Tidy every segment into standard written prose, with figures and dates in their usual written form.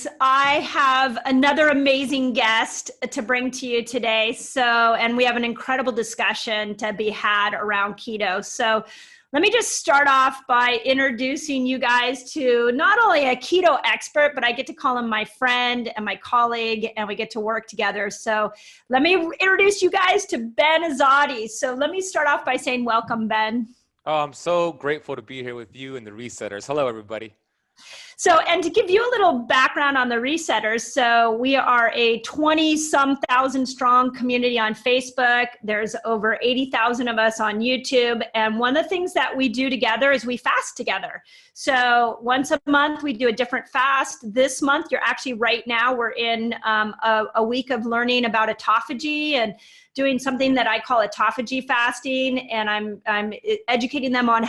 guys, I have another amazing guest to bring to you today. And we have an incredible discussion to be had around keto. So let me just start off by introducing you guys to not only a keto expert, but I get to call him my friend and my colleague, and we get to work together. So let me introduce you guys to Ben Azadi. So let me start off by saying welcome, Ben. Oh, I'm so grateful to be here with you and the Resetters. Hello, everybody. So, and to give you a little background on the Resetters, so we are a 20-some thousand strong community on Facebook. There's over 80,000 of us on YouTube. And one of the things that we do together is we fast together. So once a month, we do a different fast. This month, right now, we're in a week of learning about autophagy and doing something that I call autophagy fasting. And I'm educating them on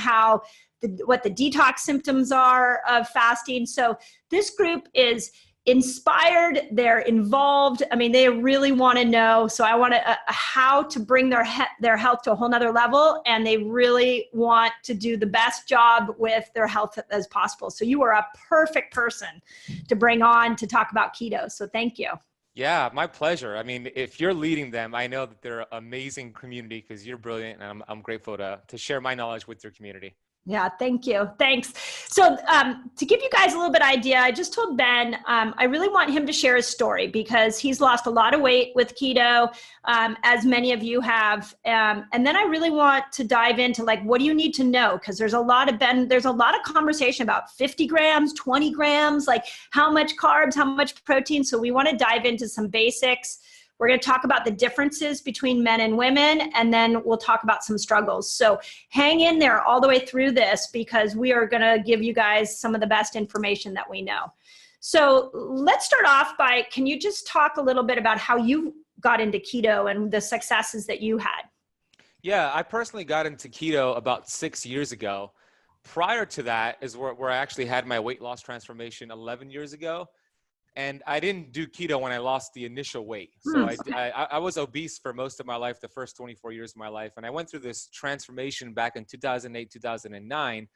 what the detox symptoms are of fasting. So this group is inspired, they're involved. I mean, they really want to know. So I want to how to bring their health to a whole nother level. And they really want to do the best job with their health as possible. So you are a perfect person to bring on to talk about keto. So thank you. Yeah, my pleasure. I mean, if you're leading them, I know that they're an amazing community because you're brilliant. And I'm grateful to share my knowledge with your community. Yeah, thank you. Thanks. So to give you guys a little bit of idea, I just told Ben, I really want him to share his story because he's lost a lot of weight with keto, as many of you have. And then I really want to dive into what do you need to know? Because there's a lot of conversation about 50 grams, 20 grams, like how much carbs, how much protein. So we want to dive into some basics. We're going to talk about the differences between men and women, and then we'll talk about some struggles. So hang in there all the way through this because we are going to give you guys some of the best information that we know. So let's start off by, can you just talk a little bit about how you got into keto and the successes that you had? Yeah, I personally got into keto about 6 years ago. Prior to that is where I actually had my weight loss transformation 11 years ago. And I didn't do keto when I lost the initial weight. So I was obese for most of my life, the first 24 years of my life. And I went through this transformation back in 2008, 2009.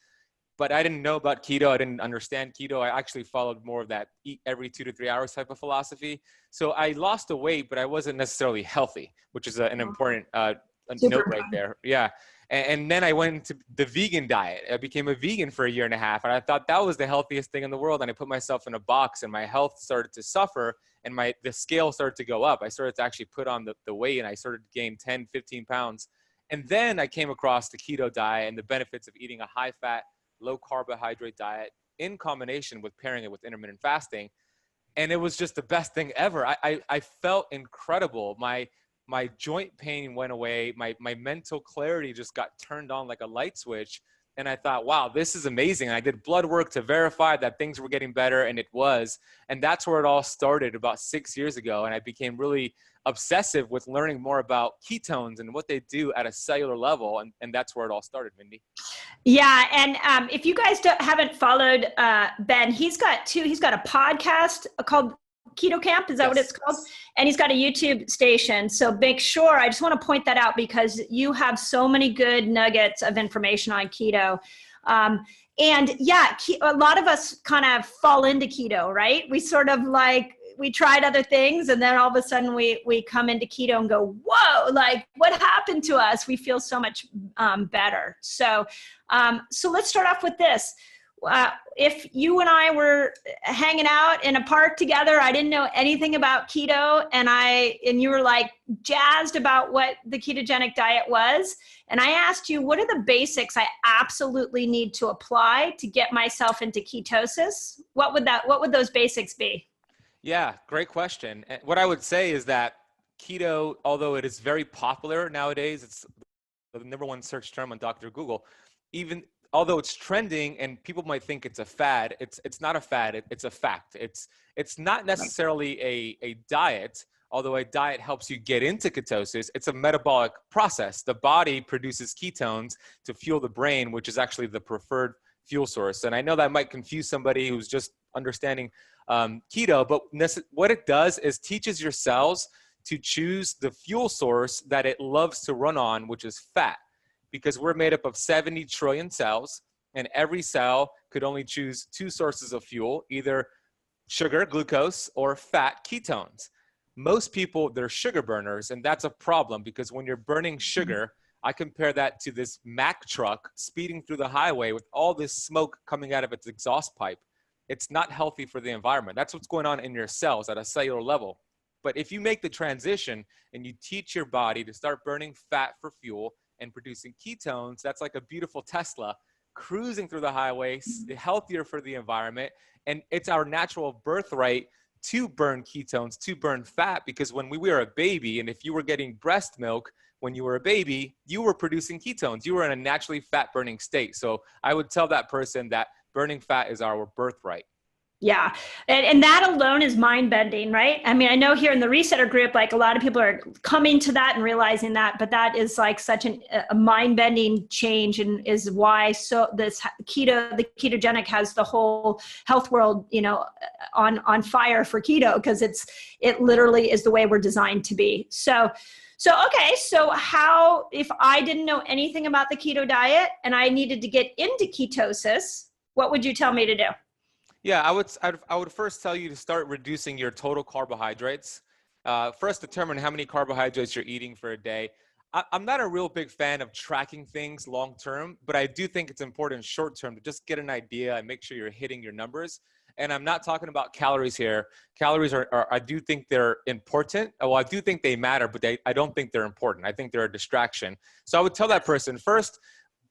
But I didn't know about keto. I didn't understand keto. I actually followed more of that eat every 2 to 3 hours type of philosophy. So I lost the weight, but I wasn't necessarily healthy, which is an important note right there. Yeah. And then I went into the vegan diet. I became a vegan for 1.5 years, and I thought that was the healthiest thing in the world. And I put myself in a box, and my health started to suffer, and the scale started to go up. I started to actually put on the weight, and I started to gain 10, 15 pounds. And then I came across the keto diet and the benefits of eating a high-fat, low-carbohydrate diet in combination with pairing it with intermittent fasting. And it was just the best thing ever. I felt incredible. My joint pain went away. My mental clarity just got turned on like a light switch. And I thought, wow, this is amazing. And I did blood work to verify that things were getting better, and it was. And that's where it all started about 6 years ago. And I became really obsessive with learning more about ketones and what they do at a cellular level. And that's where it all started, Mindy. Yeah. And if you guys haven't followed Ben, he's got a podcast called Keto Camp, is that what it's called? And he's got a YouTube station. So make sure, I just want to point that out because you have so many good nuggets of information on keto. And yeah, a lot of us kind of fall into keto, right? We sort of we tried other things and then all of a sudden we come into keto and go, whoa, what happened to us? We feel so much better. So let's start off with this. If you and I were hanging out in a park together, I didn't know anything about keto, and you were jazzed about what the ketogenic diet was, and I asked you, what are the basics I absolutely need to apply to get myself into ketosis? What would those basics be? Yeah, great question. And what I would say is that keto, although it is very popular nowadays, it's the #1 search term on Dr. Google, although it's trending and people might think it's a fad, it's not a fad, it's a fact. It's not necessarily a diet, although a diet helps you get into ketosis. It's a metabolic process. The body produces ketones to fuel the brain, which is actually the preferred fuel source. And I know that might confuse somebody who's just understanding keto, but what it does is teaches your cells to choose the fuel source that it loves to run on, which is fat. Because we're made up of 70 trillion cells, and every cell could only choose 2 sources of fuel, either sugar, glucose, or fat, ketones. Most people, they're sugar burners, and that's a problem because when you're burning sugar, I compare that to this Mack truck speeding through the highway with all this smoke coming out of its exhaust pipe. It's not healthy for the environment. That's what's going on in your cells at a cellular level. But if you make the transition and you teach your body to start burning fat for fuel and producing ketones, that's like a beautiful Tesla cruising through the highway, healthier for the environment. And it's our natural birthright to burn ketones, to burn fat, because when we were a baby, and if you were getting breast milk when you were a baby, you were producing ketones. You were in a naturally fat burning state. So I would tell that person that burning fat is our birthright. Yeah. And that alone is mind bending, right? I mean, I know here in the Resetar group, like a lot of people are coming to that and realizing that, but that is like such a mind bending change, and is why this keto, the ketogenic has the whole health world, on fire for keto, because it literally is the way we're designed to be. So okay, so how, if I didn't know anything about the keto diet and I needed to get into ketosis, what would you tell me to do? Yeah, I would first tell you to start reducing your total carbohydrates. First, determine how many carbohydrates you're eating for a day. I'm not a real big fan of tracking things long term, but I do think it's important short term to just get an idea and make sure you're hitting your numbers. And I'm not talking about calories here. Calories are I do think they're important. Well, I do think they matter, but I don't think they're important. I think they're a distraction. So I would tell that person, first,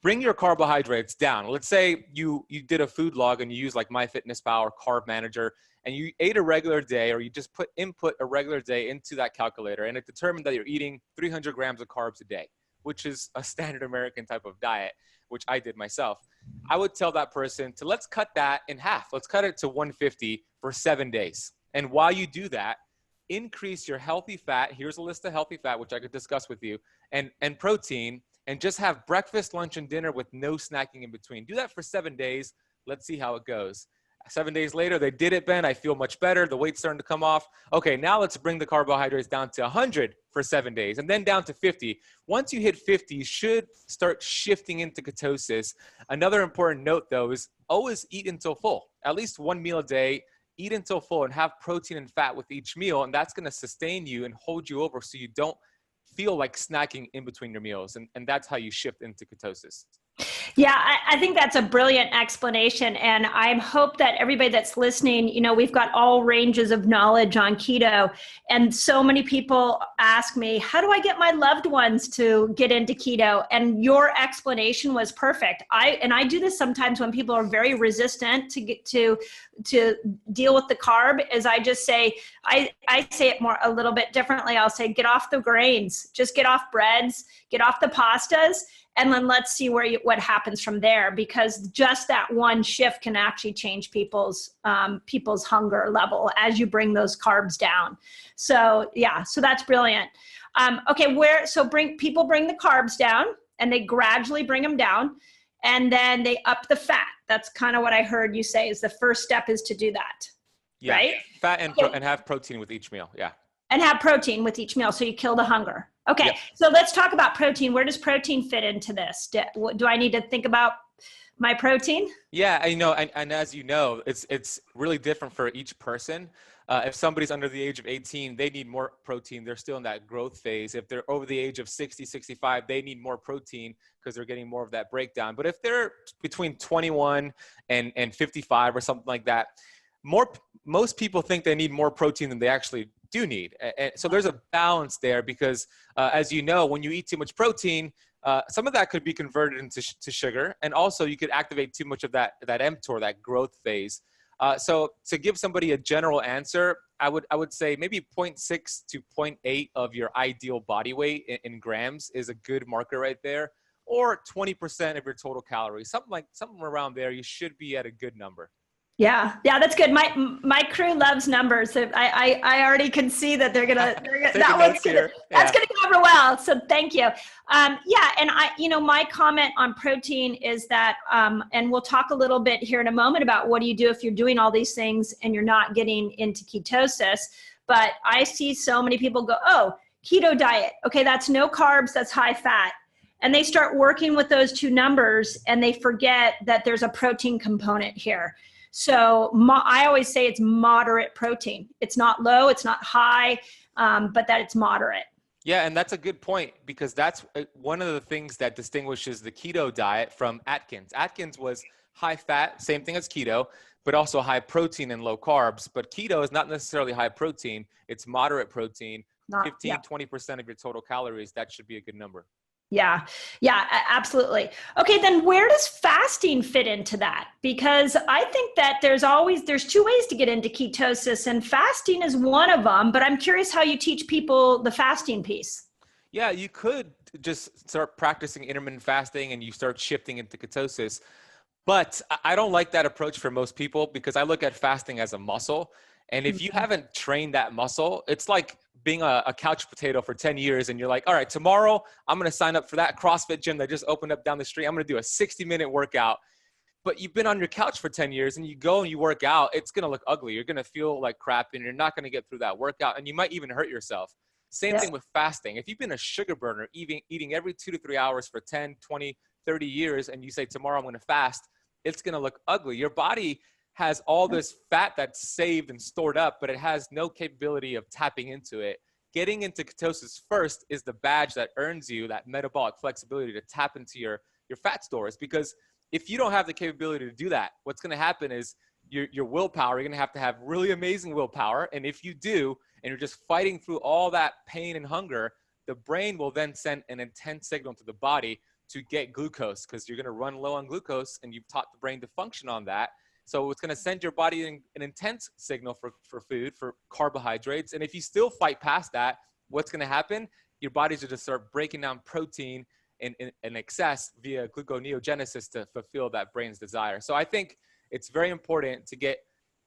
bring your carbohydrates down. Let's say you did a food log and you use like MyFitnessPal or Carb Manager, and you ate a regular day, or you just input a regular day into that calculator, and it determined that you're eating 300 grams of carbs a day, which is a standard American type of diet, which I did myself. I would tell that person to let's cut that in half. Let's cut it to 150 for 7 days. And while you do that, increase your healthy fat. Here's a list of healthy fat, which I could discuss with you, and protein, and just have breakfast, lunch, and dinner with no snacking in between. Do that for 7 days. Let's see how it goes. 7 days later, they did it, Ben. I feel much better. The weight's starting to come off. Okay, now let's bring the carbohydrates down to 100 for 7 days, and then down to 50. Once you hit 50, you should start shifting into ketosis. Another important note, though, is always eat until full. At least one meal a day. Eat until full and have protein and fat with each meal, and that's going to sustain you and hold you over so you don't feel like snacking in between your meals. And that's how you shift into ketosis. Yeah, I think that's a brilliant explanation. And I hope that everybody that's listening, we've got all ranges of knowledge on keto. And so many people ask me, how do I get my loved ones to get into keto? And your explanation was perfect. I do this sometimes when people are very resistant to get to deal with the carb, is I just say, I say it a little bit differently. I'll say, get off the grains, just get off breads, get off the pastas, and then let's see what happens from there, because just that one shift can actually change people's hunger level as you bring those carbs down. So yeah, so that's brilliant. Okay, people bring the carbs down, and they gradually bring them down, and then they up the fat. That's kind of what I heard you say is the first step is to do that. Yeah, right? Fat and have protein with each meal. Yeah. And have protein with each meal, so you kill the hunger. Okay, Yep. So let's talk about protein. Where does protein fit into this? Do I need to think about my protein? Yeah, and as you know, it's really different for each person. If somebody's under the age of 18, they need more protein. They're still in that growth phase. If they're over the age of 60, 65, they need more protein because they're getting more of that breakdown. But if they're between 21 and 55 or something like that, most people think they need more protein than they actually do need. And so there's a balance there because, as you know, when you eat too much protein, some of that could be converted into sugar. And also you could activate too much of that MTOR, that growth phase. So to give somebody a general answer, I would say maybe 0.6 to 0.8 of your ideal body weight in grams is a good marker right there, or 20% of your total calories, something around there. You should be at a good number. Yeah, that's good. My crew loves numbers. I already can see that they're gonna that's gonna go over well. So thank you. Yeah, and my comment on protein is that, and we'll talk a little bit here in a moment about what do you do if you're doing all these things and you're not getting into ketosis. But I see so many people go, oh, keto diet. Okay, that's no carbs, that's high fat. And they start working with those two numbers and they forget that there's a protein component here. So I always say it's moderate protein. It's not low, it's not high, but that it's moderate. Yeah, and that's a good point, because that's one of the things that distinguishes the keto diet from Atkins. Atkins was high fat, same thing as keto, but also high protein and low carbs. But keto is not necessarily high protein, it's moderate protein, 20% of your total calories. That should be a good number. Yeah, absolutely. Okay, then where does fasting fit into that? Because I think that there's two ways to get into ketosis, and fasting is one of them, but I'm curious how you teach people the fasting piece. Yeah, you could just start practicing intermittent fasting and you start shifting into ketosis. But I don't like that approach for most people, because I look at fasting as a muscle. And if you haven't trained that muscle, it's like being a couch potato for 10 years and you're like, all right, tomorrow I'm going to sign up for that CrossFit gym that just opened up down the street. I'm going to do a 60-minute workout. But you've been on your couch for 10 years and you go and you work out, it's going to look ugly. You're going to feel like crap and you're not going to get through that workout, and you might even hurt yourself. Same thing with fasting. If you've been a sugar burner, eating every 2 to 3 hours for 10, 20, 30 years, and you say, tomorrow I'm going to fast, it's going to look ugly. Your body has all this fat that's saved and stored up, but it has no capability of tapping into it. Getting into ketosis first is the badge that earns you that metabolic flexibility to tap into your fat stores. Because if you don't have the capability to do that, what's going to happen is your willpower, you're going to have really amazing willpower. And if you do, and you're just fighting through all that pain and hunger, the brain will then send an intense signal to the body to get glucose, because you're going to run low on glucose and you've taught the brain to function on that. So it's going to send your body an intense signal for food, for carbohydrates. And if you still fight past that, what's going to happen? Your body's going to start breaking down protein in excess via gluconeogenesis to fulfill that brain's desire. So I think it's very important to get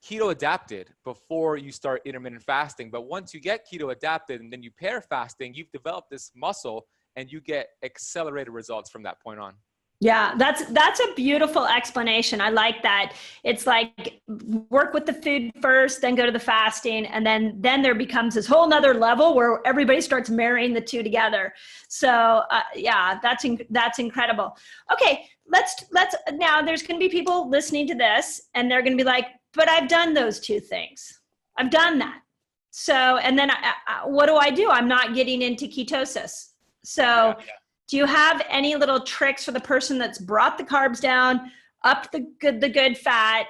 keto adapted before you start intermittent fasting. But once you get keto adapted and then you pair fasting, you've developed this muscle and you get accelerated results from that point on. Yeah, that's a beautiful explanation. I like that. It's like work with the food first, then go to the fasting, and then there becomes this whole nother level where everybody starts marrying the two together. So yeah, that's incredible. Okay, let's now. There's going to be people listening to this, and they're going to be like, "But I've done those two things. I've done that. So, and then what do? I'm not getting into ketosis. So." Yeah. Do you have any little tricks for the person that's brought the carbs down, upped the good fat,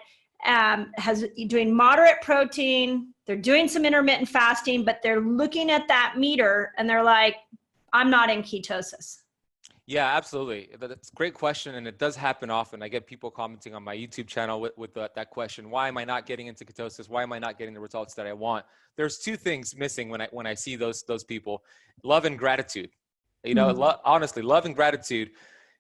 doing moderate protein, they're doing some intermittent fasting, but they're looking at that meter and they're like, I'm not in ketosis? Yeah, absolutely. That's a great question. And it does happen often. I get people commenting on my YouTube channel with that question. Why am I not getting into ketosis? Why am I not getting the results that I want? There's two things missing when I see those people: love and gratitude. You know, honestly, love and gratitude,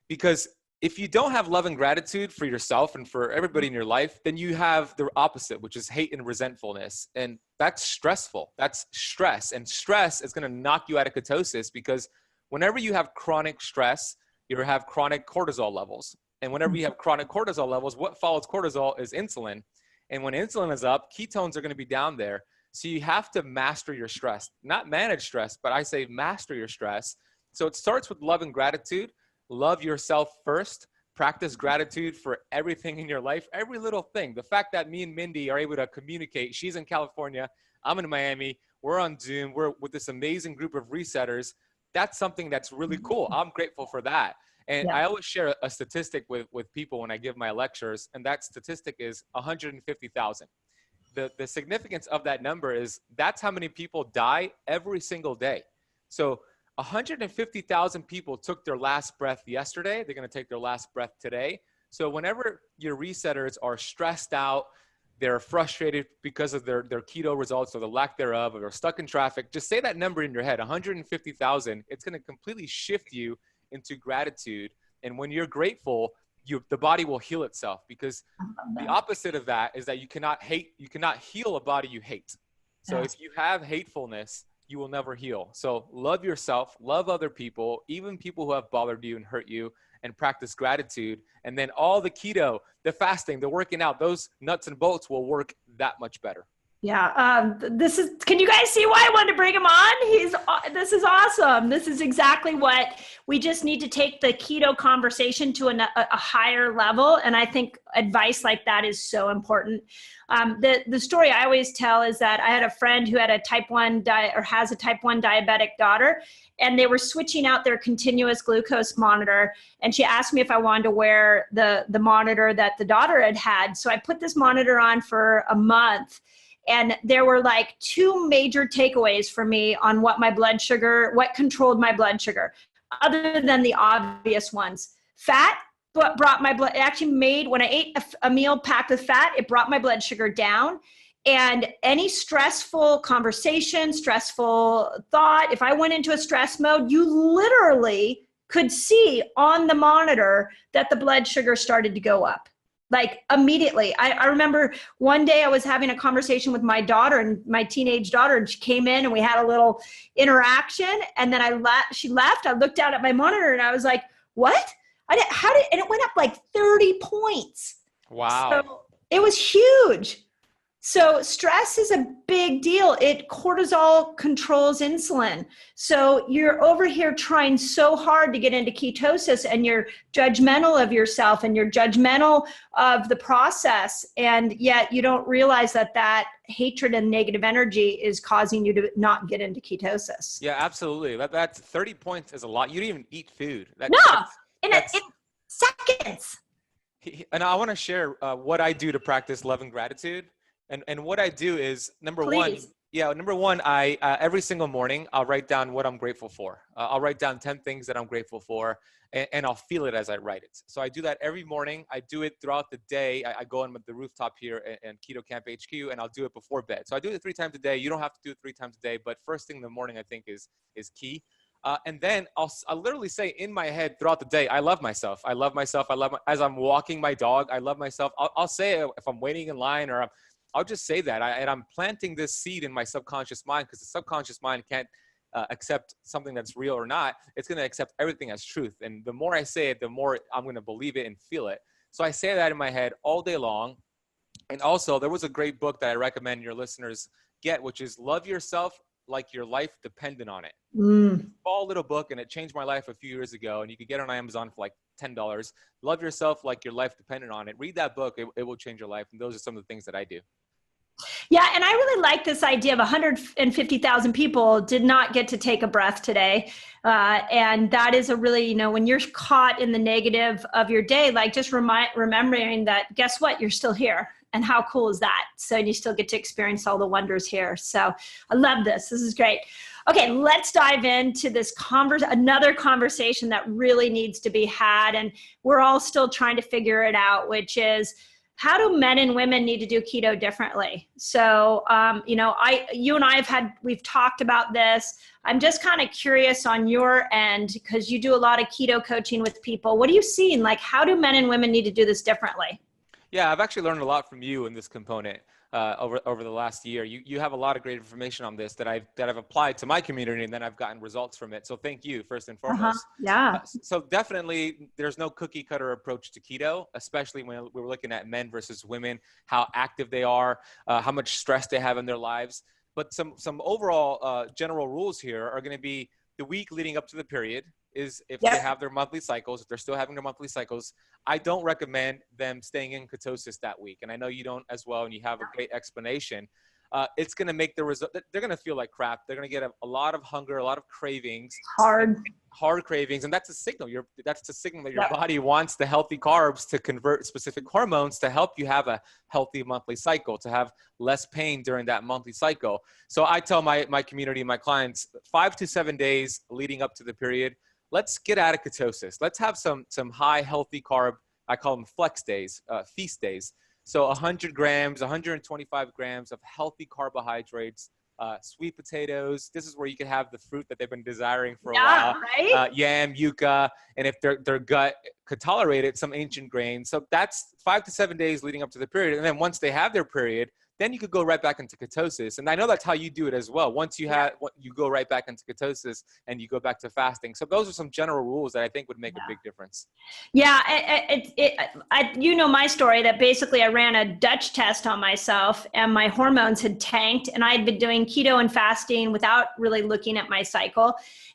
because if you don't have love and gratitude for yourself and for everybody in your life, then you have the opposite, which is hate and resentfulness. And that's stressful. That's stress. And stress is going to knock you out of ketosis, because whenever you have chronic stress, you have chronic cortisol levels. And whenever you have chronic cortisol levels, what follows cortisol is insulin. And when insulin is up, ketones are going to be down there. So you have to master your stress, not manage stress, but I say master your stress. So it starts with love and gratitude. Love yourself first. Practice gratitude for everything in your life, every little thing. The fact that me and Mindy are able to communicate. She's in California, I'm in Miami. We're on Zoom. We're with this amazing group of resetters. That's something that's really cool. I'm grateful for that. And I always share a statistic with people when I give my lectures, and that statistic is 150,000. The significance of that number is that's how many people die every single day. So 150,000 people took their last breath yesterday. They're going to take their last breath today. So whenever your resetters are stressed out, they're frustrated because of their keto results or the lack thereof, or they're stuck in traffic, just say that number in your head, 150,000. It's going to completely shift you into gratitude. And when you're grateful, the body will heal itself, because the opposite of that is that you cannot heal a body you hate. So if you have hatefulness, you will never heal. So love yourself, love other people, even people who have bothered you and hurt you, and practice gratitude. And then all the keto, the fasting, the working out, those nuts and bolts will work that much better. Yeah, can you guys see why I wanted to bring him on? This is awesome. This is exactly what we just need to take the keto conversation to a higher level. And I think advice like that is so important. The story I always tell is that I had a friend who had a type 1 has a type 1 diabetic daughter, and they were switching out their continuous glucose monitor. And she asked me if I wanted to wear the monitor that the daughter had. So I put this monitor on for a month. And there were like two major takeaways for me on what controlled my blood sugar, other than the obvious ones. Fat brought my blood, it actually made, when I ate a meal packed with fat, it brought my blood sugar down. And any stressful conversation, stressful thought, if I went into a stress mode, you literally could see on the monitor that the blood sugar started to go up. Like immediately. I remember one day I was having a conversation with my daughter, and my teenage daughter, and she came in and we had a little interaction, and then she left. I looked down at my monitor and I was like, what? And it went up like 30 points. Wow. So it was huge. So stress is a big deal. Cortisol controls insulin. So you're over here trying so hard to get into ketosis, and you're judgmental of yourself, and you're judgmental of the process. And yet you don't realize that hatred and negative energy is causing you to not get into ketosis. Yeah, absolutely. That's 30 points is a lot. You didn't even eat food. In seconds. And I want to share what I do to practice love and gratitude. And what I do is number one, I every single morning I'll write down what I'm grateful for. I'll write down 10 things that I'm grateful for, and I'll feel it as I write it. So I do that every morning. I do it throughout the day. I go on the rooftop here in Keto Camp HQ, and I'll do it before bed. So I do it 3 times a day. You don't have to do it 3 times a day, but first thing in the morning I think is key. And then I'll literally say in my head throughout the day, I love myself. I love myself. As I'm walking my dog, I love myself. I'll say it if I'm waiting in line, or I'll just say that. And I'm planting this seed in my subconscious mind, because the subconscious mind can't accept something that's real or not. It's going to accept everything as truth. And the more I say it, the more I'm going to believe it and feel it. So I say that in my head all day long. And also, there was a great book that I recommend your listeners get, which is Love Yourself Like Your Life Depended on It. Small little book, and it changed my life a few years ago. And you could get it on Amazon for like $10. Love Yourself Like Your Life Depended on It. Read that book. It will change your life. And those are some of the things that I do. Yeah, and I really like this idea of 150,000 people did not get to take a breath today. And that is a really, when you're caught in the negative of your day, like just remembering that, guess what, you're still here. And how cool is that? So you still get to experience all the wonders here. So I love this. This is great. Okay, let's dive into this another conversation that really needs to be had. And we're all still trying to figure it out, which is, how do men and women need to do keto differently? So, you and I we've talked about this. I'm just kind of curious on your end, because you do a lot of keto coaching with people. What are you seeing? Like, how do men and women need to do this differently? Yeah, I've actually learned a lot from you in this component over the last year. You have a lot of great information on this that I've applied to my community, and then I've gotten results from it. So thank you, first and foremost. Yeah. So definitely there's no cookie cutter approach to keto, especially when we're looking at men versus women, how active they are, how much stress they have in their lives. But some overall general rules here are going to be the week leading up to the period. Is if they have their monthly cycles, if they're still having their monthly cycles, I don't recommend them staying in ketosis that week. And I know you don't as well, and you have a great explanation. It's going to make the result, they're going to feel like crap. They're going to get a lot of hunger, a lot of cravings, hard cravings. And that's a signal. That's the signal that your body wants the healthy carbs to convert specific hormones to help you have a healthy monthly cycle, to have less pain during that monthly cycle. So I tell my community, my clients, 5 to 7 days leading up to the period, let's get out of ketosis. Let's have some high healthy carb. I call them flex days, feast days. So 100 grams, 125 grams of healthy carbohydrates, sweet potatoes. This is where you can have the fruit that they've been desiring for a while. Right? Yam, yucca, and if their gut could tolerate it, some ancient grains. So that's 5 to 7 days leading up to the period. And then once they have their period, then you could go right back into ketosis. And I know that's how you do it as well. Once you you go right back into ketosis and you go back to fasting. So those are some general rules that I think would make a big difference. Yeah, you know my story that basically I ran a Dutch test on myself and my hormones had tanked, and I had been doing keto and fasting without really looking at my cycle.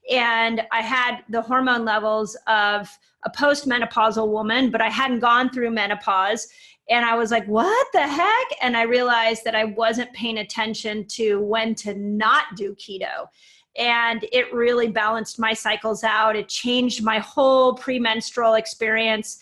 And I had the hormone levels of a postmenopausal woman, but I hadn't gone through menopause. And I was like, what the heck? And I realized that I wasn't paying attention to when to not do keto. And it really balanced my cycles out. It changed my whole premenstrual experience.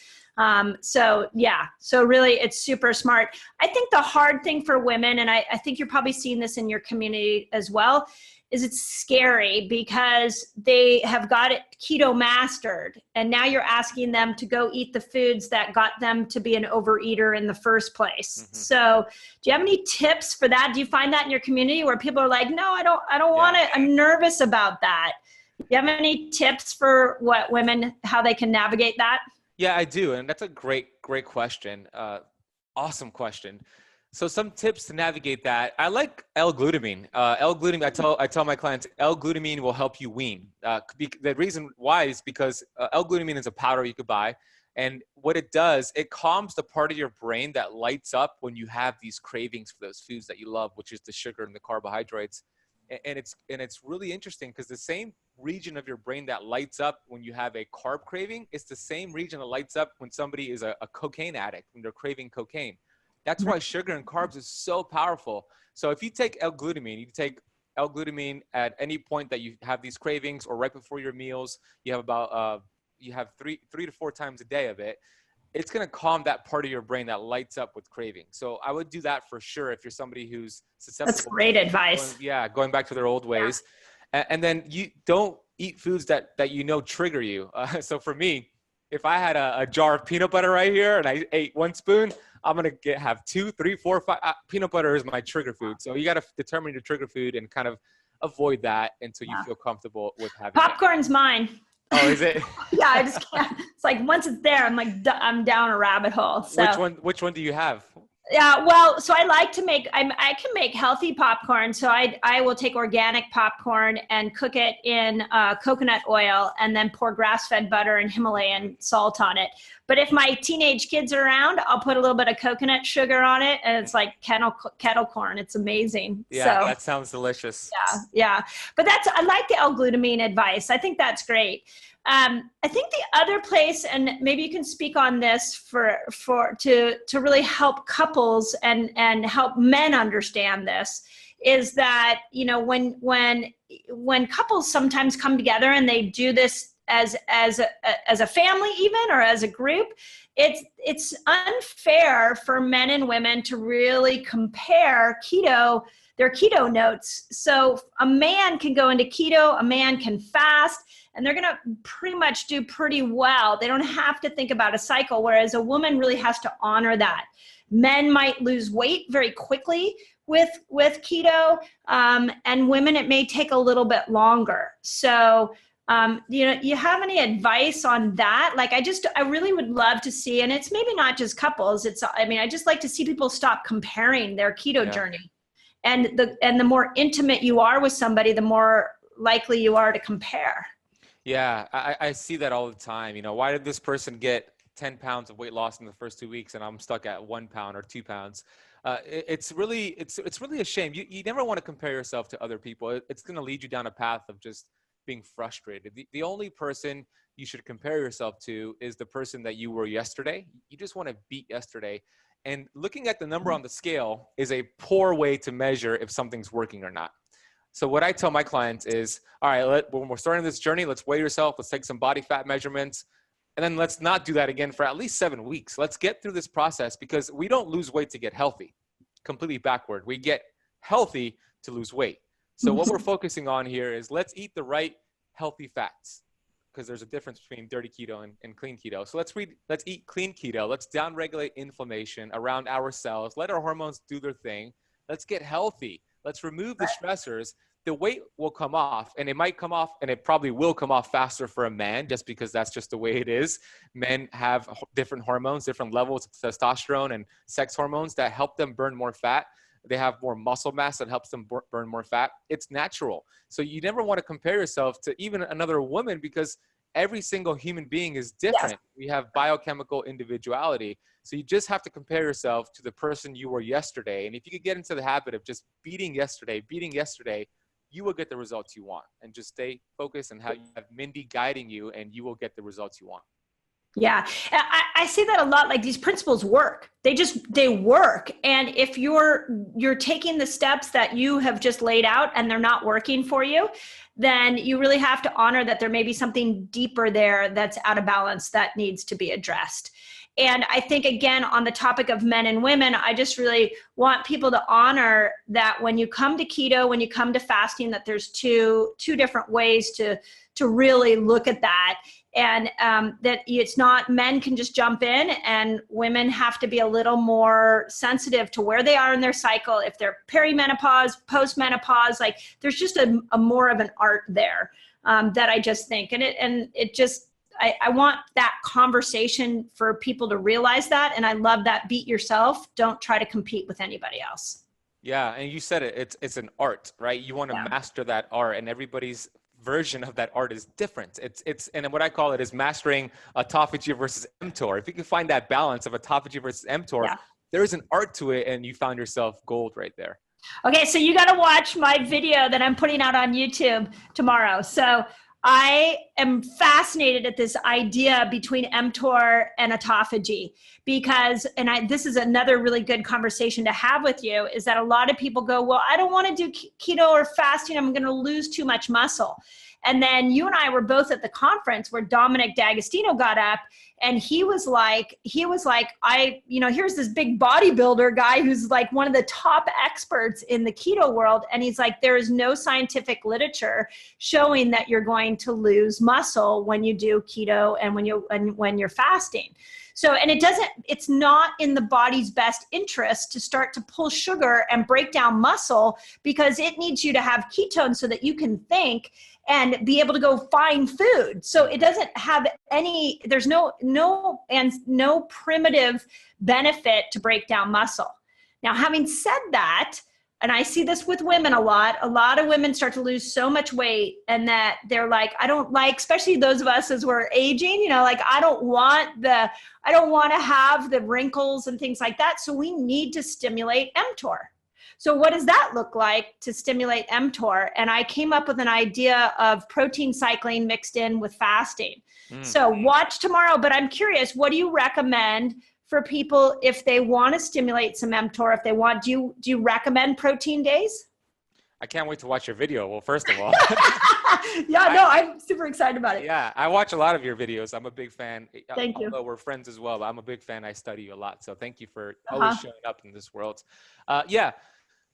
So really it's super smart. I think the hard thing for women, and I think you're probably seeing this in your community as well, is it's scary because they have got it keto mastered. And now you're asking them to go eat the foods that got them to be an overeater in the first place. Mm-hmm. So do you have any tips for that? Do you find that in your community where people are like, no, I don't want to, I'm nervous about that. Do you have any tips for what women, how they can navigate that? Yeah, I do. And that's a great question. Awesome question. So some tips to navigate that. I like L-glutamine. L-glutamine, I tell my clients, L-glutamine will help you wean. The reason why is because L-glutamine is a powder you could buy. And what it does, it calms the part of your brain that lights up when you have these cravings for those foods that you love, which is the sugar and the carbohydrates. And it's really interesting because the same region of your brain that lights up when you have a carb craving, it's the same region that lights up when somebody is a cocaine addict, when they're craving cocaine. That's why sugar and carbs is so powerful. So if you take L-glutamine, you take L-glutamine at any point that you have these cravings or right before your meals, you have about, you have three to four times a day of it. It's going to calm that part of your brain that lights up with craving. So I would do that for sure if you're somebody who's susceptible. That's great advice. Going back to their old ways. Yeah. And then you don't eat foods that you know trigger you. So for me, if I had a jar of peanut butter right here and I ate one spoon, I'm going to have 2, 3, 4, 5. Peanut butter is my trigger food. So you got to determine your trigger food and kind of avoid that until you feel comfortable with having popcorn's mine. Oh, is it? Yeah, I just can't. It's like once it's there, I'm down a rabbit hole. So. Which one do you have? Yeah, well, so I like to make, I can make healthy popcorn. So I will take organic popcorn and cook it in coconut oil and then pour grass-fed butter and Himalayan salt on it. But if my teenage kids are around, I'll put a little bit of coconut sugar on it, and it's like kettle corn. It's amazing. Yeah, so, that sounds delicious. Yeah. But I like the L-glutamine advice. I think that's great. I think the other place, and maybe you can speak on this to really help couples and help men understand this, is that, you know, when couples sometimes come together and they do this as a family even, or as a group, it's unfair for men and women to really compare their keto notes. So a man can go into keto, a man can fast, and they're going to pretty much do pretty well. They don't have to think about a cycle, whereas a woman really has to honor that. Men might lose weight very quickly with keto, and women, it may take a little bit longer. So, you have any advice on that? Like, I really would love to see, and it's maybe not just couples. I just like to see people stop comparing their keto journey. And the more intimate you are with somebody, the more likely you are to compare. Yeah, I see that all the time. You know, why did this person get 10 pounds of weight loss in the first 2 weeks and I'm stuck at 1 pound or 2 pounds? It's really a shame. You never want to compare yourself to other people. It's going to lead you down a path of just being frustrated. The only person you should compare yourself to is the person that you were yesterday. You just want to beat yesterday. And looking at the number on the scale is a poor way to measure if something's working or not. So what I tell my clients is, all right, when we're starting this journey, let's weigh yourself. Let's take some body fat measurements. And then let's not do that again for at least 7 weeks. Let's get through this process, because we don't lose weight to get healthy. Completely backward. We get healthy to lose weight. So what we're focusing on here is let's eat the right healthy fats, because there's a difference between dirty keto and clean keto. So let's eat clean keto. Let's downregulate inflammation around our cells. Let our hormones do their thing. Let's get healthy. Let's remove the stressors. The weight will come off, and it might come off, and it probably will come off faster for a man, just because that's just the way it is. Men have different hormones, different levels of testosterone and sex hormones that help them burn more fat. they have more muscle mass that helps them burn more fat. It's natural. So you never want to compare yourself to even another woman, because every single human being is different. Yes. We have biochemical individuality. So you just have to compare yourself to the person you were yesterday. And if you could get into the habit of just beating yesterday, you will get the results you want. And just stay focused and have Mindy guiding you, and you will get the results you want. Yeah, I see that a lot. Like, these principles work. They work. And if you're taking the steps that you have just laid out and they're not working for you, then you really have to honor that there may be something deeper there that's out of balance that needs to be addressed. And I think, again, on the topic of men and women, I just really want people to honor that when you come to keto, when you come to fasting, that there's two different ways to really look at that. And that it's not, men can just jump in, and women have to be a little more sensitive to where they are in their cycle. If they're perimenopause, postmenopause, like, there's just a more of an art there that I just think. I want that conversation for people to realize that. And I love that. Beat yourself. Don't try to compete with anybody else. Yeah. And you said it, it's an art, right? You want to master that art, and everybody's version of that art is different. And what I call it is mastering autophagy versus mTOR. If you can find that balance of autophagy versus mTOR, there is an art to it, and you found yourself gold right there. Okay. So you got to watch my video that I'm putting out on YouTube tomorrow. So I am fascinated at this idea between mTOR and autophagy, because, this is another really good conversation to have with you, is that a lot of people go, well, I don't want to do keto or fasting. I'm going to lose too much muscle. And then you and I were both at the conference where Dominic D'Agostino got up, and he was like, here's this big bodybuilder guy who's like one of the top experts in the keto world. And he's like, there is no scientific literature showing that you're going to lose muscle when you do keto and when you're fasting. So, and it's not in the body's best interest to start to pull sugar and break down muscle, because it needs you to have ketones so that you can think and be able to go find food. So it doesn't have there's no primitive benefit to break down muscle. Now, having said that, and I see this with women a lot of women start to lose so much weight, and that they're like, I don't like, especially those of us as we're aging, like, I don't want to have the wrinkles and things like that. So we need to stimulate mTOR. So what does that look like to stimulate mTOR? And I came up with an idea of protein cycling mixed in with fasting. So watch tomorrow, but I'm curious, what do you recommend for people if they want to stimulate some mTOR? If they want, do you recommend protein days? I can't wait to watch your video. Well, first of all. I'm super excited about it. Yeah, I watch a lot of your videos. I'm a big fan. Thank you. Although we're friends as well, but I'm a big fan. I study you a lot. So thank you for always showing up in this world.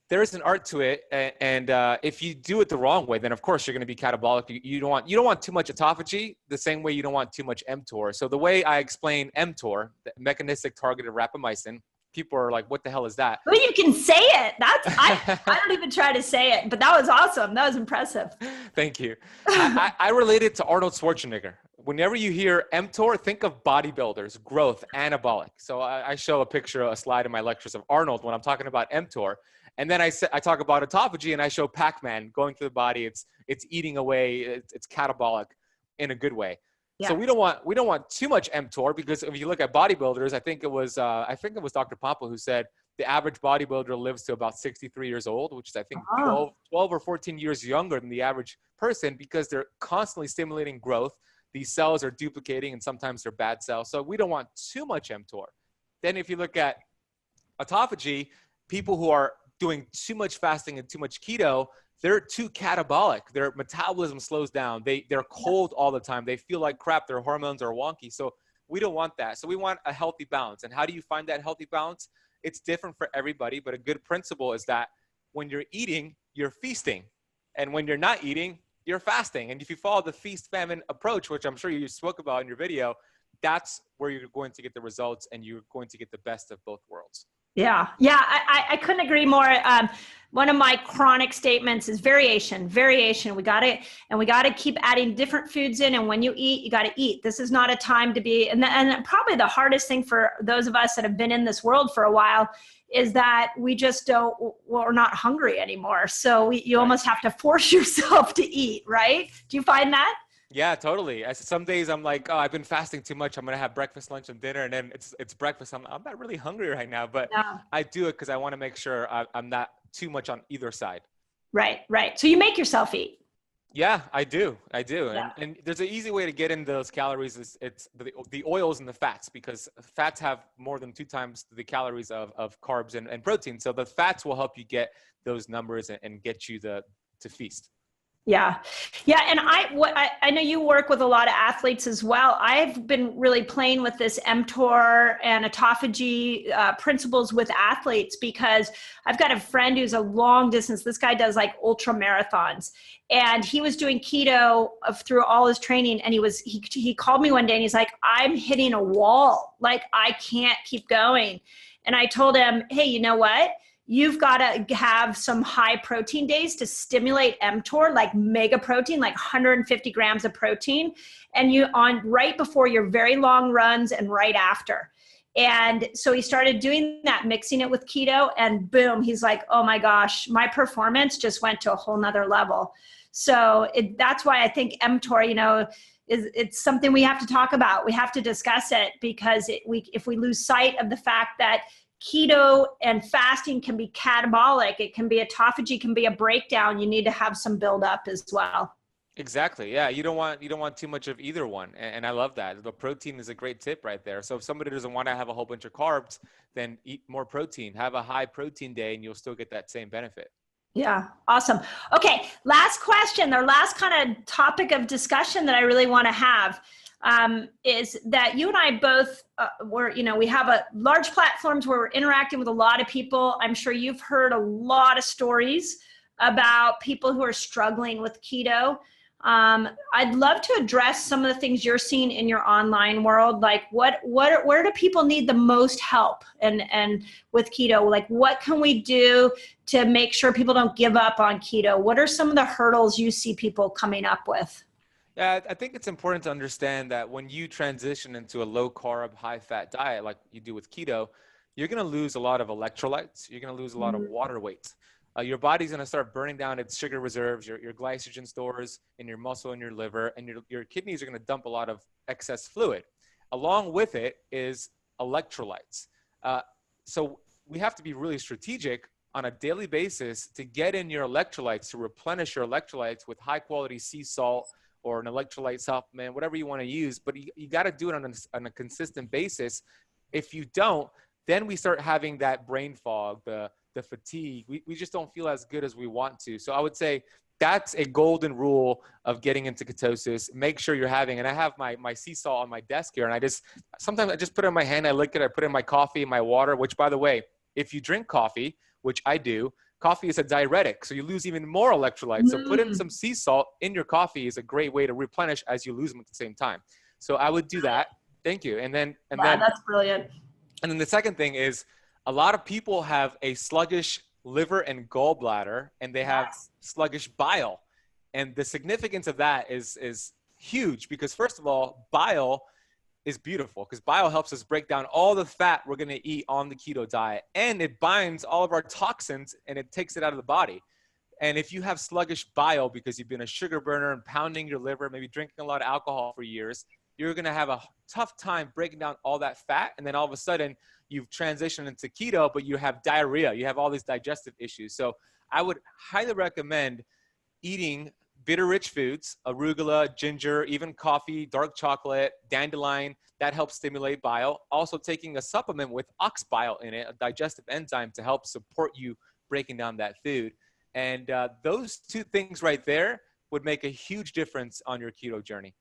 There is an art to it, and if you do it the wrong way, then of course you're going to be catabolic. You don't want too much autophagy, the same way you don't want too much mTOR. So the way I explain mTOR, the mechanistic targeted rapamycin, people are like, "What the hell is that?" Well, you can say it. I don't even try to say it, but that was awesome. That was impressive. Thank you. I relate it to Arnold Schwarzenegger. Whenever you hear mTOR, think of bodybuilders, growth, anabolic. So I show a slide in my lectures of Arnold when I'm talking about mTOR. And then I talk about autophagy, and I show Pac-Man going through the body. It's eating away. It's catabolic in a good way. Yeah. So we don't want too much mTOR, because if you look at bodybuilders, I think it was Dr. Pompa who said the average bodybuilder lives to about 63 years old, which is I think 12 or 14 years younger than the average person, because they're constantly stimulating growth. These cells are duplicating, and sometimes they're bad cells. So we don't want too much mTOR. Then if you look at autophagy, people who are doing too much fasting and too much keto, they're too catabolic. Their metabolism slows down. They're cold all the time. They feel like crap. Their hormones are wonky. So we don't want that. So we want a healthy balance. And how do you find that healthy balance? It's different for everybody, but a good principle is that when you're eating, you're feasting. And when you're not eating, you're fasting. And if you follow the feast-famine approach, which I'm sure you spoke about in your video, that's where you're going to get the results, and you're going to get the best of both worlds. Yeah. Yeah. I couldn't agree more. One of my chronic statements is variation, variation. We got to keep adding different foods in. And when you eat, you got to eat. This is not a time to be, and probably the hardest thing for those of us that have been in this world for a while is that we just don't, we're not hungry anymore. So you almost have to force yourself to eat, right? Do you find that? Yeah, totally. Some days I'm like, oh, I've been fasting too much. I'm gonna have breakfast, lunch, and dinner, and then it's breakfast. I'm not really hungry right now, but Yeah. I do it because I want to make sure I'm not too much on either side. Right, right. So you make yourself eat. Yeah, I do. I do. Yeah. And there's an easy way to get in those calories. It's the oils and the fats, because fats have more than 2 times the calories of carbs and protein. So the fats will help you get those numbers and get you to feast. Yeah. Yeah. And I know you work with a lot of athletes as well. I've been really playing with this MTOR and autophagy principles with athletes, because I've got a friend who's a long distance. This guy does like ultra marathons, and he was doing keto through all his training. And he called me one day and he's like, I'm hitting a wall. Like, I can't keep going. And I told him, hey, you know what? You've got to have some high protein days to stimulate mTOR, like mega protein, like 150 grams of protein. And you on right before your very long runs and right after. And so he started doing that, mixing it with keto, and boom, he's like, oh my gosh, my performance just went to a whole nother level. So that's why I think mTOR, it's something we have to talk about. We have to discuss it, because if we lose sight of the fact that keto and fasting can be catabolic, it can be autophagy, can be a breakdown, you need to have some buildup as well. Exactly. Yeah. You don't want too much of either one. And I love that. The protein is a great tip right there. So if somebody doesn't want to have a whole bunch of carbs, then eat more protein, have a high protein day, and you'll still get that same benefit. Yeah. Awesome. Okay. Last question, or last kind of topic of discussion that I really want to have is that you and I both we have a large platforms where we're interacting with a lot of people. I'm sure you've heard a lot of stories about people who are struggling with keto. I'd love to address some of the things you're seeing in your online world. Like where do people need the most help and with keto? Like, what can we do to make sure people don't give up on keto? What are some of the hurdles you see people coming up with? Yeah, I think it's important to understand that when you transition into a low carb, high fat diet, like you do with keto, you're going to lose a lot of electrolytes. You're going to lose a lot of water weight. Your body's going to start burning down its sugar reserves, your glycogen stores in your muscle and your liver, and your kidneys are going to dump a lot of excess fluid. Along with it is electrolytes. So we have to be really strategic on a daily basis to get in your electrolytes, to replenish your electrolytes with high quality sea salt or an electrolyte supplement, whatever you want to use. But you got to do it on a consistent basis. If you don't, then we start having that brain fog, the fatigue. We just don't feel as good as we want to. So I would say that's a golden rule of getting into ketosis. Make sure you're having, and I have my sea salt on my desk here, and sometimes I just put it in my hand, I lick it, I put it in my coffee, my water, which, by the way, if you drink coffee, which I do, coffee is a diuretic, so you lose even more electrolytes. So put in some sea salt in your coffee is a great way to replenish as you lose them at the same time. So I would do that. Thank you. And then That's brilliant. And then the second thing is, a lot of people have a sluggish liver and gallbladder, and they have sluggish bile. And the significance of that is huge, because first of all, bile is beautiful, because bile helps us break down all the fat we're going to eat on the keto diet, and it binds all of our toxins and it takes it out of the body. And if you have sluggish bile because you've been a sugar burner and pounding your liver, maybe drinking a lot of alcohol for years, you're going to have a tough time breaking down all that fat. And then all of a sudden you've transitioned into keto, but you have diarrhea, you have all these digestive issues. So I would highly recommend eating bitter-rich foods, arugula, ginger, even coffee, dark chocolate, dandelion. That helps stimulate bile. Also taking a supplement with ox bile in it, a digestive enzyme, to help support you breaking down that food. And those two things right there would make a huge difference on your keto journey.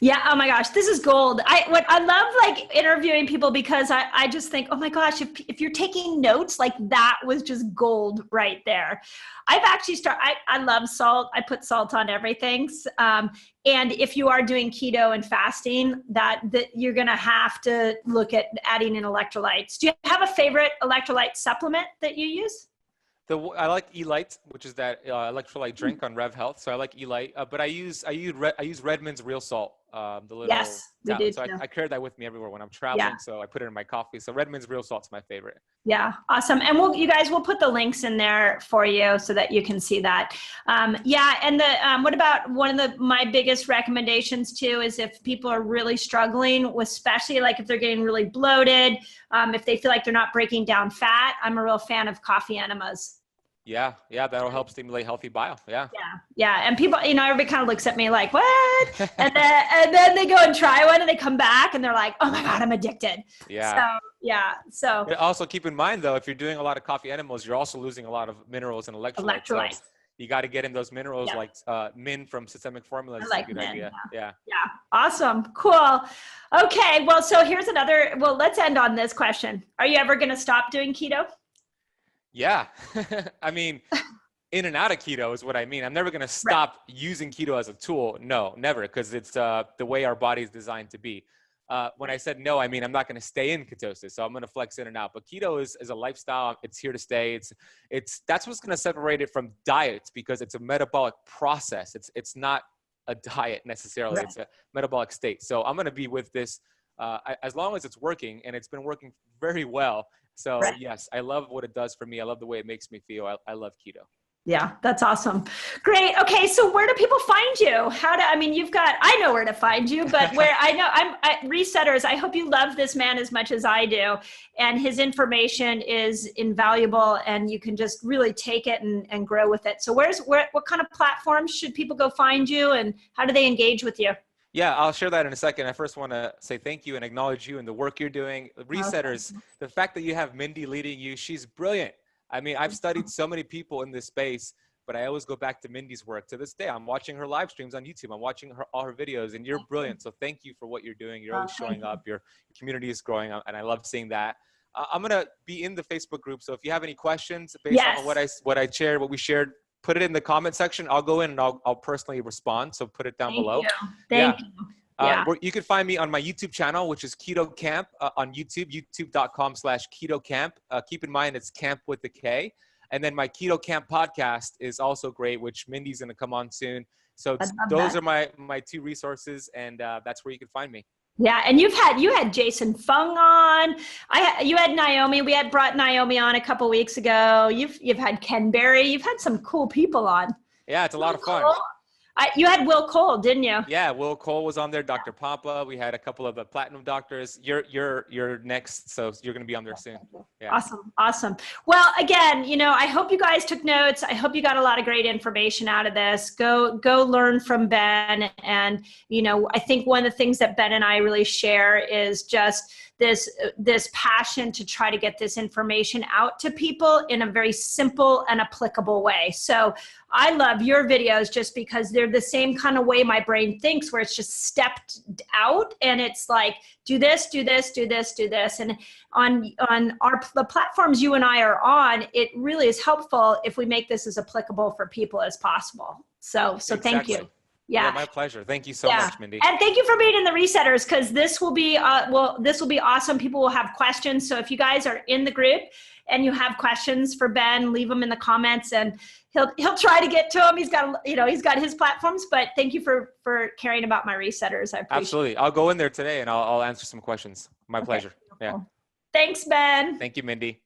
Yeah. Oh my gosh, this is gold. I love like interviewing people because I just think, oh my gosh, if you're taking notes, like that was just gold right there. I've actually I love salt. I put salt on everything. And if you are doing keto and fasting, that you're going to have to look at adding in electrolytes. Do you have a favorite electrolyte supplement that you use? I like Elite, which is that electrolyte drink on Rev Health. So I like Elite, but I use Redmond's Real Salt, the little Yes, we do tablet. So too. I carry that with me everywhere when I'm Yeah. traveling. So I put it in my coffee. So Redmond's Real Salt's my favorite. Yeah, awesome. And we'll put the links in there for you so that you can see that. Yeah, and what about my biggest recommendations too is if people are really struggling, especially like if they're getting really bloated, if they feel like they're not breaking down fat, I'm a real fan of coffee enemas. Yeah, that'll help stimulate healthy bile. Yeah. Yeah. And people, everybody kind of looks at me like, what? And then they go and try one and they come back and they're like, oh my God, I'm addicted. Yeah. So, yeah. So But also keep in mind though, if you're doing a lot of coffee enemas, you're also losing a lot of minerals and electrolytes. So you got to get in those minerals like Min from Systemic Formulas is a good idea. Yeah. Awesome. Cool. Okay. Well, so here's let's end on this question. Are you ever going to stop doing keto? Yeah. I mean, in and out of keto is what I mean. I'm never going to stop using keto as a tool. No, never. Because it's the way our body is designed to be. When I said no, I mean, I'm not going to stay in ketosis. So I'm going to flex in and out. But keto is a lifestyle. It's here to stay. That's what's going to separate it from diets because it's a metabolic process. It's not a diet necessarily. It's a metabolic state. So I'm going to be with this as long as it's working, and it's been working very well. So yes, I love what it does for me. I love the way it makes me feel. I love keto. Yeah, that's awesome. Great. Okay. So where do people find you? I know where to find you, but where I'm at Resetars. I hope you love this man as much as I do. And his information is invaluable and you can just really take it and grow with it. So what kind of platforms should people go find you and how do they engage with you? Yeah, I'll share that in a second. I first want to say thank you and acknowledge you and the work you're doing. Resetters, the fact that you have Mindy leading you, she's brilliant. I mean, I've studied so many people in this space, but I always go back to Mindy's work. To this day, I'm watching her live streams on YouTube. I'm watching all her videos, and you're brilliant. So thank you for what you're doing. You're always showing up. Your community is growing, and I love seeing that. I'm going to be in the Facebook group. So if you have any questions based on what we shared, put it in the comment section. I'll go in and I'll personally respond. So put it down below. Thank you. You can find me on my YouTube channel, which is Keto Camp on YouTube, youtube.com/Keto Camp. Keep in mind, it's camp with the K. And then my Keto Camp podcast is also great, which Mindy's going to come on soon. So those are my two resources, and that's where you can find me. Yeah, and you had Jason Fung on. You had Naomi. We had brought Naomi on a couple weeks ago. You've had Ken Berry. You've had some cool people on. Yeah, it's a lot of fun. You had Will Cole, didn't you? Yeah, Will Cole was on there. Dr. Pampa. We had a couple of the platinum doctors. You're next, so you're going to be on there soon. Yeah. Awesome. Well, again, I hope you guys took notes. I hope you got a lot of great information out of this. Go learn from Ben. And I think one of the things that Ben and I really share is just this passion to try to get this information out to people in a very simple and applicable way. So I love your videos just because they're the same kind of way my brain thinks, where it's just stepped out and it's like, do this, do this, do this, do this. And on the platforms you and I are on, it really is helpful if we make this as applicable for people as possible. So exactly. Thank you. Yeah, my pleasure. Thank you so much, Mindy. And thank you for being in the Resetters, because this will be awesome. People will have questions. So if you guys are in the group and you have questions for Ben, leave them in the comments, and he'll try to get to them. He's got his platforms. But thank you for caring about my Resetters. I appreciate Absolutely. I'll go in there today and I'll answer some questions. My pleasure. Yeah. Thanks, Ben. Thank you, Mindy.